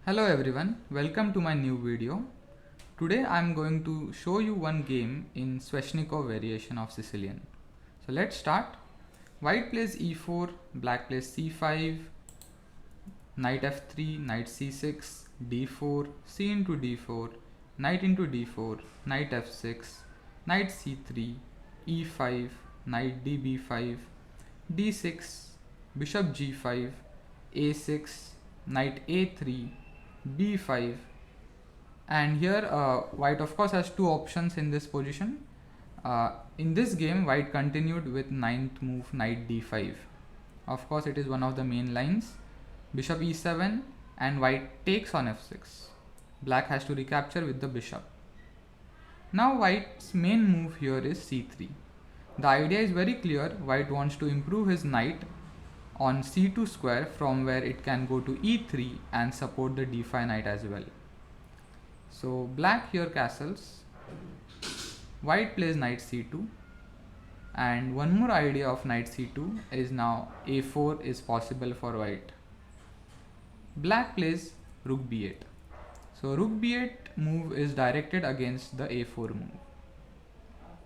Hello everyone, welcome to my new video. Today I am going to show you one game in Sveshnikov Variation of Sicilian. So let's start. White plays e4, black plays c5, knight f3, knight c6, d4, c into d4, knight into d4, knight f6, knight c3, e5, knight db5, d6, bishop g5, a6, knight a3, b5, and here white of course has two options in this position. In this game white continued with ninth move knight d5. Of course it is one of the main lines. Bishop e7 and white takes on f6. Black has to recapture with the bishop. Now white's main move here is c3. The idea is very clear. White wants to improve his knight on c2 square from where it can go to e3 and support the d5 knight as well. So black here castles, white plays knight c2, and one more idea of knight c2 is now a4 is possible for white. Black plays rook b8. So rook b8 move is directed against the a4 move.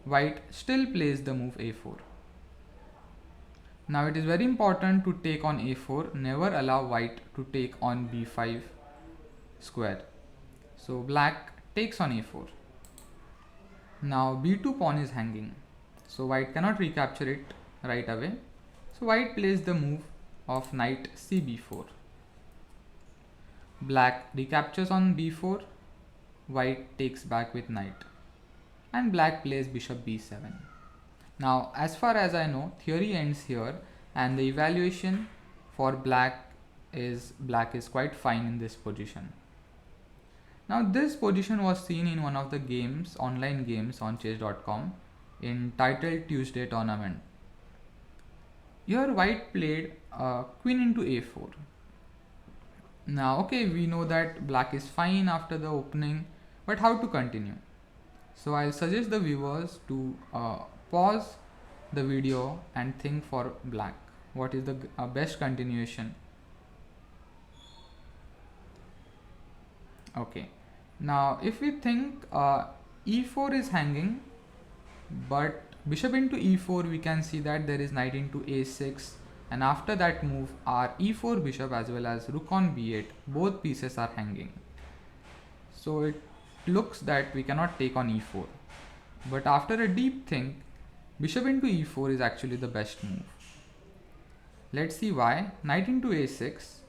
White still plays the move a4. Now it is very important to take on a4, never allow white to take on b5 square. So black takes on a4. Now b2 pawn is hanging, so white cannot recapture it right away. So white plays the move of knight cb4. Black recaptures on b4, white takes back with knight, and black plays bishop b7. Now as far as I know, theory ends here, and the evaluation for black is quite fine in this position. Now this position was seen in one of the games, online games on chess.com, entitled Tuesday tournament. Here white played queen into a4. Now okay, we know that black is fine after the opening, but how to continue? So I'll suggest the viewers to pause the video and think for black. What is the best continuation? Okay, now if we think e4 is hanging, but bishop into e4, we can see that there is knight into a6, and after that move our e4 bishop as well as rook on b8, both pieces are hanging. So it looks that we cannot take on e4, but after a deep think, bishop into e4 is actually the best move. Let's see why. Knight into a6,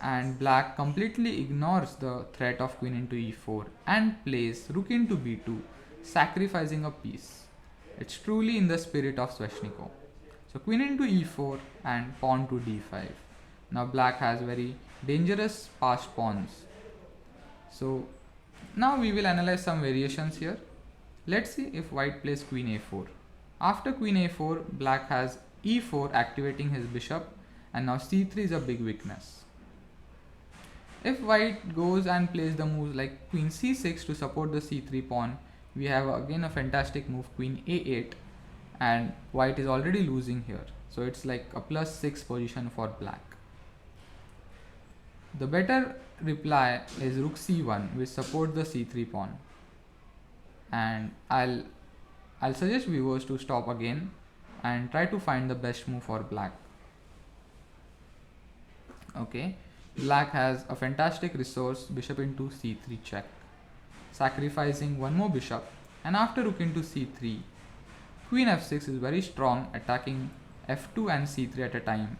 and black completely ignores the threat of queen into e4 and plays rook into b2, sacrificing a piece. It's truly in the spirit of Sveshnikov. So queen into e4 and pawn to d5. Now black has very dangerous passed pawns. So now we will analyze some variations here. Let's see if white plays queen a4. After queen a4, black has e4 activating his bishop, and now c3 is a big weakness. If white goes and plays the moves like queen c6 to support the c3 pawn, we have again a fantastic move queen a8, and white is already losing here. So it's like a +6 position for black. The better reply is rook c1, which supports the c3 pawn, and I'll suggest viewers to stop again and try to find the best move for black. Okay, black has a fantastic resource, bishop into c3 check, sacrificing one more bishop, and after rook into c3, queen f6 is very strong, attacking f2 and c3 at a time.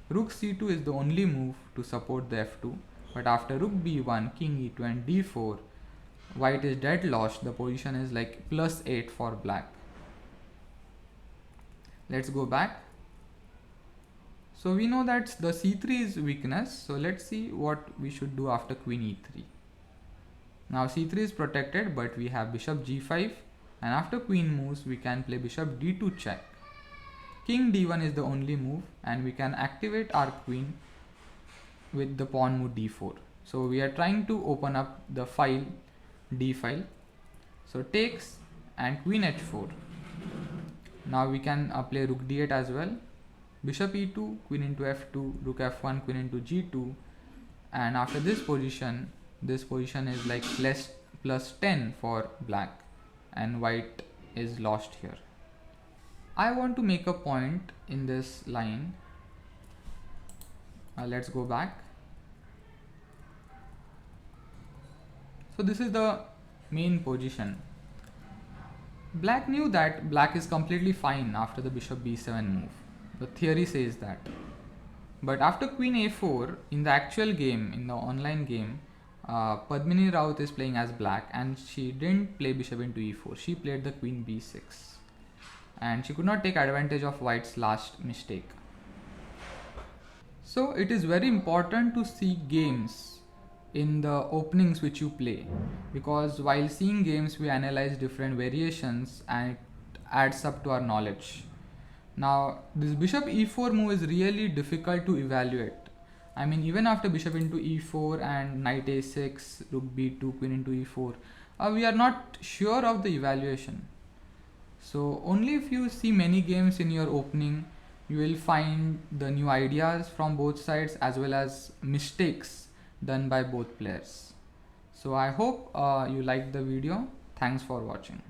Rook c2 is the only move to support the f2, but after rook b1, king e2 and d4, white is dead lost. The position is like +8 for black. Let's go back. So we know that the c3 is weakness. So let's see what we should do after queen e3. Now c3 is protected, but we have bishop g5, and after queen moves we can play bishop d2 check. King d1 is the only move, and we can activate our queen with the pawn move d4. So we are trying to open up the file d file. So takes and queen h4. Now we can play rook d8 as well. Bishop e2, queen into f2, rook f1, queen into g2, and after this position is like plus 10 for black, and white is lost here. I want to make a point in this line. Let's go back. So this is the main position. Black knew that black is completely fine after the bishop b7 move. The theory says that. But after queen a4, in the actual game, in the online game, Padmini Raut is playing as black, and she didn't play bishop into e4. She played the queen b6. And she could not take advantage of white's last mistake. So it is very important to see games in the openings which you play, because while seeing games we analyze different variations and it adds up to our knowledge. Now this bishop e4 move is really difficult to evaluate. I mean, even after bishop into e4 and knight a6, rook b2, queen into e4, we are not sure of the evaluation. So only if you see many games in your opening, you will find the new ideas from both sides as well as mistakes done by both players. So I hope you liked the video. Thanks for watching.